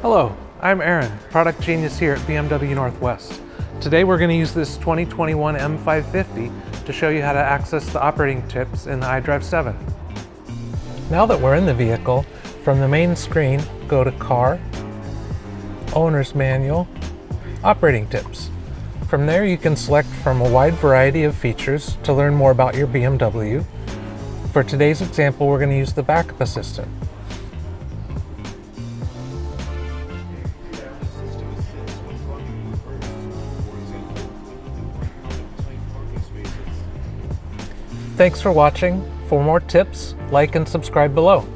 Hello, I'm Aaron, product genius here at BMW Northwest. Today we're going to use this 2021 M550 to show you how to access the operating tips in the iDrive 7. Now that we're in the vehicle, from the main screen, go to Car, Owner's Manual, Operating Tips. From there you can select from a wide variety of features to learn more about your BMW. For today's example, we're going to use the backup assistant. Thanks for watching. For more tips, like and subscribe below.